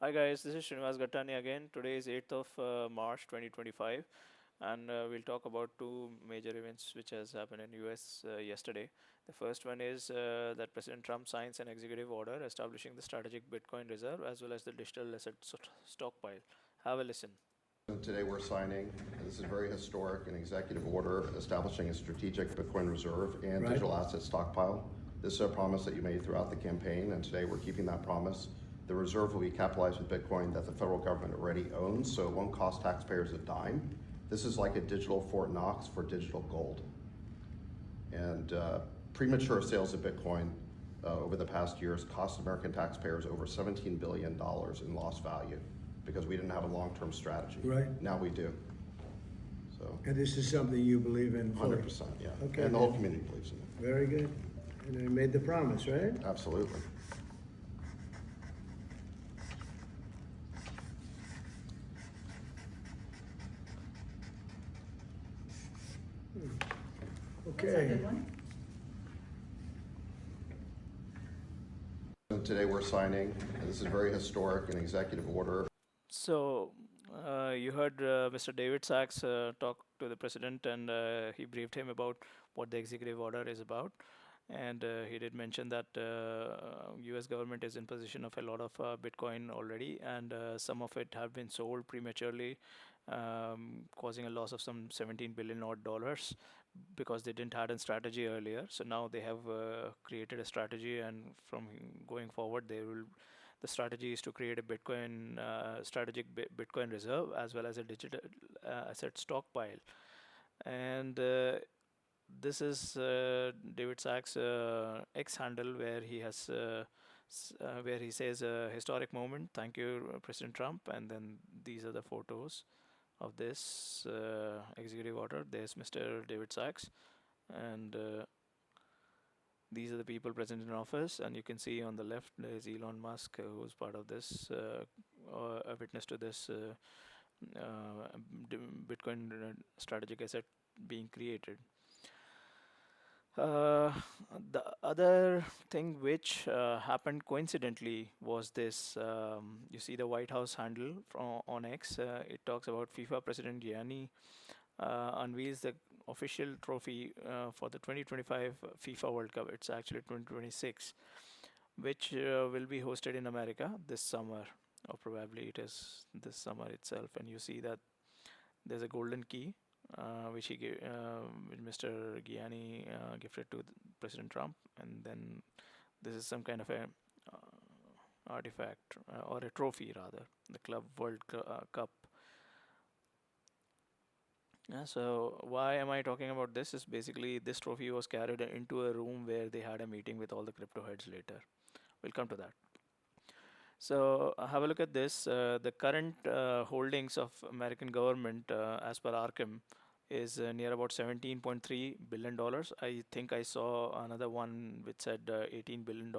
Hi guys, this is Srinivas Gattani again. Today is 8th of March 2025 and we'll talk about two major events which has happened in US yesterday. The first one is that President Trump signs an executive order establishing the strategic Bitcoin reserve as well as the digital asset stockpile. Have a listen. Today we're signing, and this is very historic, an executive order establishing a strategic Bitcoin reserve and digital asset stockpile. This is a promise that you made throughout the campaign, and today we're keeping that promise. The reserve will be capitalized with Bitcoin that the federal government already owns, so it won't cost taxpayers a dime. This is like a digital Fort Knox for digital gold. And premature sales of Bitcoin over the past years cost American taxpayers over $17 billion in lost value because we didn't have a long-term strategy. Right. Now we do. So. And this is something you believe in fully? 100%, yeah. Okay. And the whole community believes in it. Very good. And I made the promise, right? Absolutely. Okay. Today we're signing, and this is very historic, an executive order. So, you heard Mr. David Sachs talk to the president and he briefed him about what the executive order is about. And he did mention that US government is in possession of a lot of Bitcoin already, and some of it have been sold prematurely, causing a loss of some 17 billion odd dollars because they didn't had a strategy earlier. So now they have created a strategy, and from going forward, the strategy is to create a Bitcoin strategic Bitcoin reserve as well as a digital asset stockpile. And this is David Sachs' X handle where he has where he says historic moment. Thank you, President Trump. And then these are the photos of this executive order. There's Mr. David Sachs, and these are the people present in office. And you can see on the left there's Elon Musk, who's part of this, a witness to this Bitcoin strategic asset being created. The other thing which happened coincidentally was this. You see the White House handle on X. It talks about FIFA President Gianni unveils the official trophy for the 2025 FIFA World Cup. It's actually 2026, which will be hosted in America this summer, or probably it is this summer itself. And you see that there's a golden key which which Mr. Gianni gifted to President Trump, and then this is some kind of a artifact or a trophy rather, the Club World Cup. So why am I talking about this? Is basically this trophy was carried into a room where they had a meeting with all the crypto heads later. We'll come to that. So have a look at this. The current holdings of American government, as per Arkham, is near about $17.3 billion. I think I saw another one which said $18 billion.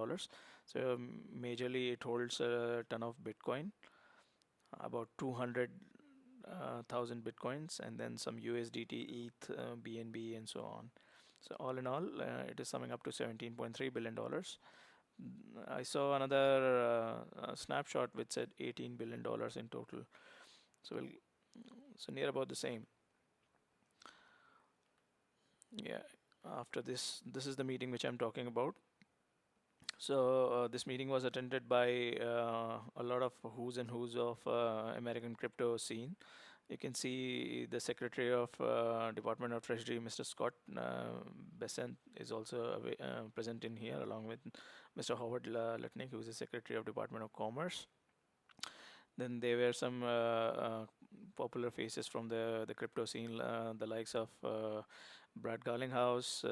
So majorly it holds a ton of Bitcoin, about 200,000 Bitcoins, and then some USDT, ETH, BNB, and so on. So all in all, it is summing up to $17.3 billion. I saw another snapshot which said $18 billion in total. So near about the same. Yeah, after this is the meeting which I'm talking about. So this meeting was attended by a lot of who's and who's of American crypto scene. You can see the Secretary of Department of Treasury, Mr. Scott Bessent, is also present in here, along with Mr. Howard Lutnick, who is the Secretary of Department of Commerce. Then there were some popular faces from the crypto scene, the likes of Brad Garlinghouse,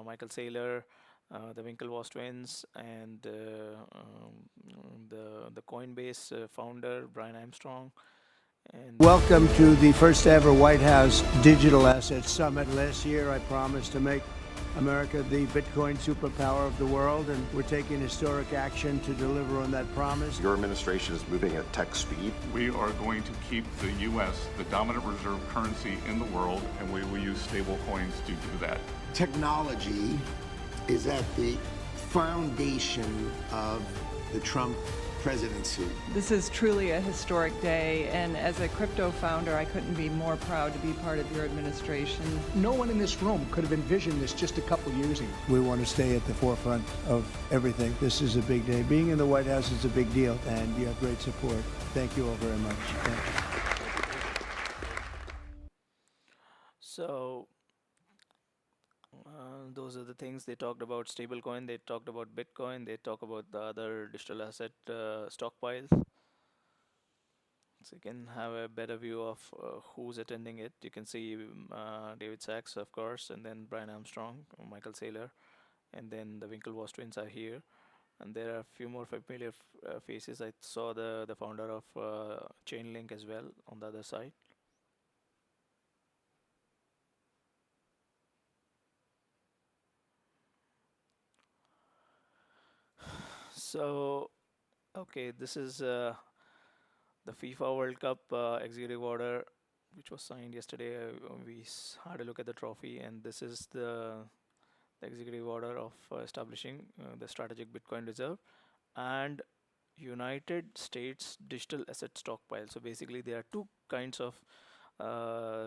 Michael Saylor, the Winklevoss twins, and the Coinbase founder Brian Armstrong. And welcome to the first ever White House Digital Asset Summit. Last year I promised to make America the Bitcoin superpower of the world, and we're taking historic action to deliver on that promise. Your administration is moving at tech speed. We are going to keep the U.S. the dominant reserve currency in the world, and we will use stable coins to do that. Technology is at the foundation of the Trump presidency. This is truly a historic day, and as a crypto founder, I couldn't be more proud to be part of your administration. No one in this room could have envisioned this just a couple years ago. We want to stay at the forefront of everything. This is a big day. Being in the White House is a big deal, and you have great support. Thank you all very much. Thank you. So those are the things they talked about: stablecoin, they talked about Bitcoin, they talk about the other digital asset stockpiles. So you can have a better view of who's attending it. You can see David Sachs, of course, and then Brian Armstrong, Michael Saylor, and then the Winklevoss twins are here. And there are a few more familiar faces. I saw the founder of Chainlink as well on the other side. So, okay, this is the FIFA World Cup executive order, which was signed yesterday. We had a look at the trophy, and this is the executive order of establishing the strategic Bitcoin reserve and United States digital asset stockpile. So basically, there are two kinds of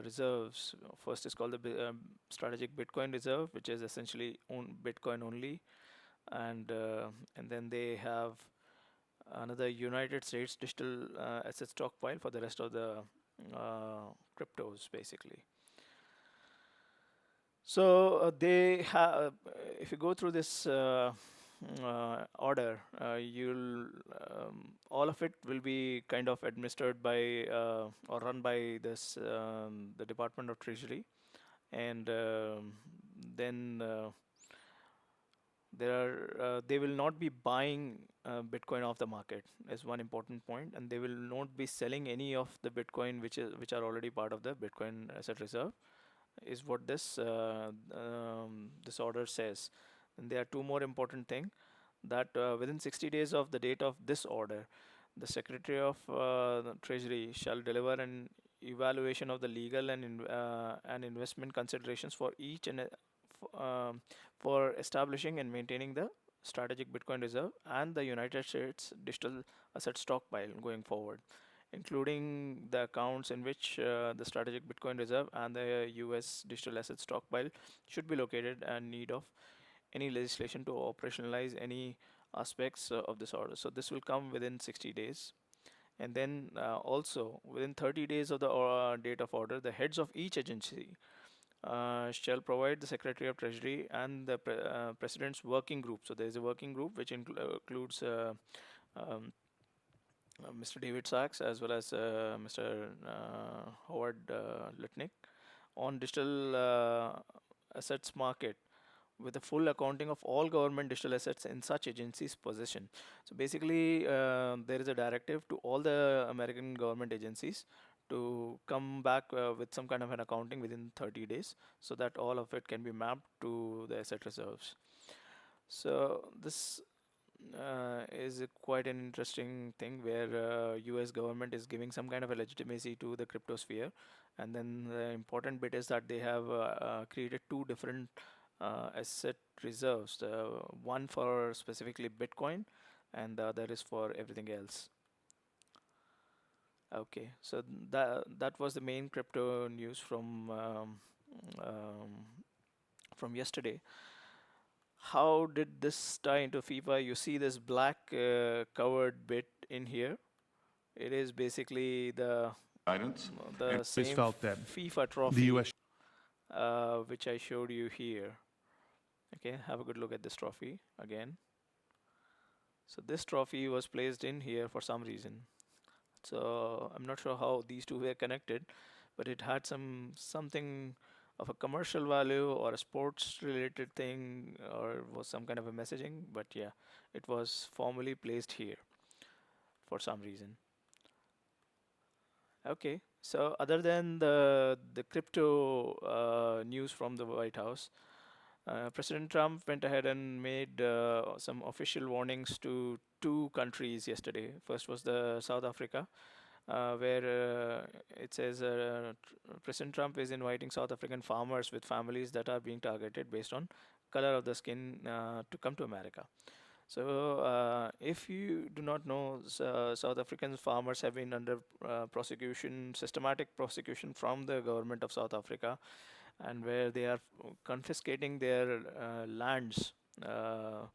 reserves. First is called the strategic Bitcoin reserve, which is essentially on Bitcoin only, and then they have another United States digital asset stockpile for the rest of the cryptos, basically. So they have, if you go through this order, you'll all of it will be kind of administered by or run by this the Department of Treasury, and then they will not be buying Bitcoin off the market is one important point, and they will not be selling any of the Bitcoin which are already part of the Bitcoin asset reserve is what this order says. And there are two more important things that within 60 days of the date of this order, the Secretary of the Treasury shall deliver an evaluation of the legal and investment considerations for each and for establishing and maintaining the strategic Bitcoin reserve and the United States digital asset stockpile going forward, including the accounts in which the strategic Bitcoin reserve and the US digital asset stockpile should be located, and need of any legislation to operationalize any aspects of this order. So this will come within 60 days. And then also within 30 days of the date of order, the heads of each agency shall provide the Secretary of Treasury and the President's working group. So there is a working group which includes um, Mr. David Sachs as well as Mr. Howard Lutnick on digital assets market with a full accounting of all government digital assets in such agencies' possession. So basically, there is a directive to all the American government agencies to come back with some kind of an accounting within 30 days so that all of it can be mapped to the asset reserves. So this is quite an interesting thing where US government is giving some kind of a legitimacy to the crypto sphere. And then the important bit is that they have created two different asset reserves, one for specifically Bitcoin and the other is for everything else. Okay, so that was the main crypto news um, from yesterday. How did this tie into FIFA? You see this black covered bit in here. It is basically Guidance. the And same felt that FIFA the trophy U.S. which I showed you here. Okay, have a good look at this trophy again. So this trophy was placed in here for some reason. So I'm not sure how these two were connected, but it had something of a commercial value or a sports related thing or was some kind of a messaging. But yeah, it was formally placed here for some reason. Okay, so other than the crypto news from the White House, President Trump went ahead and made some official warnings to two countries yesterday. First was the South Africa, where it says President Trump is inviting South African farmers with families that are being targeted based on color of the skin to come to America. So, if you do not know, South African farmers have been under prosecution, systematic prosecution from the government of South Africa, and where they are confiscating their lands uh,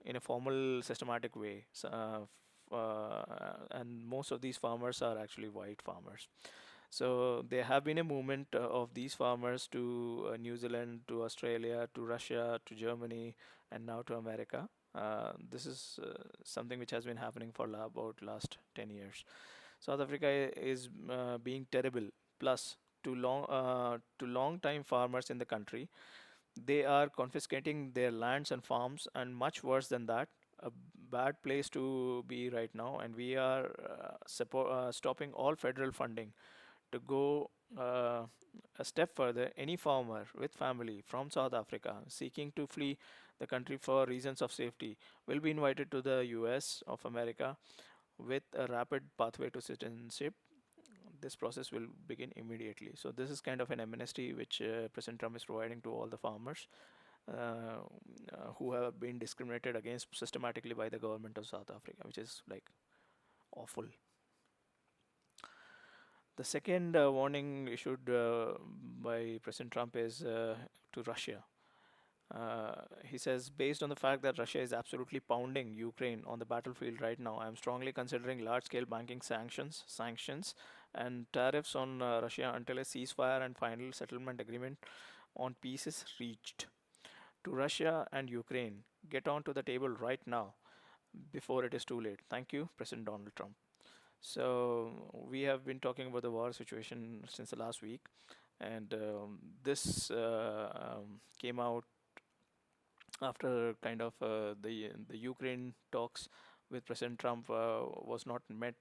in a formal, systematic way. And most of these farmers are actually white farmers. So there have been a movement of these farmers to New Zealand, to Australia, to Russia, to Germany, and now to America. This is something which has been happening for about last 10 years. South Africa is being terrible. Plus, to long time farmers in the country, they are confiscating their lands and farms, and much worse than that, a bad place to be right now. And we are stopping all federal funding to go a step further. Any farmer with family from South Africa seeking to flee the country for reasons of safety will be invited to the US of America with a rapid pathway to citizenship. This process will begin immediately. So this is kind of an amnesty which President Trump is providing to all the farmers who have been discriminated against systematically by the government of South Africa, which is like awful. The second warning issued by President Trump is to Russia. He says, based on the fact that Russia is absolutely pounding Ukraine on the battlefield right now, I am strongly considering large-scale banking sanctions, and tariffs on Russia until a ceasefire and final settlement agreement on peace is reached. To Russia and Ukraine, get onto the table right now before it is too late. Thank you, President Donald Trump. So we have been talking about the war situation since the last week, and this came out after kind of the Ukraine talks with President Trump was not met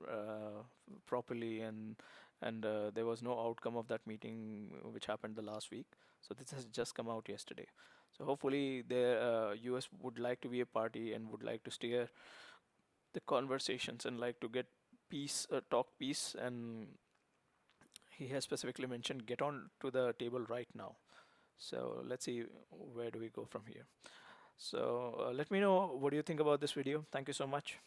uh, properly, and there was no outcome of that meeting which happened the last week. So this has just come out yesterday. So hopefully the US would like to be a party and would like to steer the conversations and like to get peace, talk peace, and he has specifically mentioned get on to the table right now. So let's see where do we go from here. So let me know what do you think about this video. Thank you so much.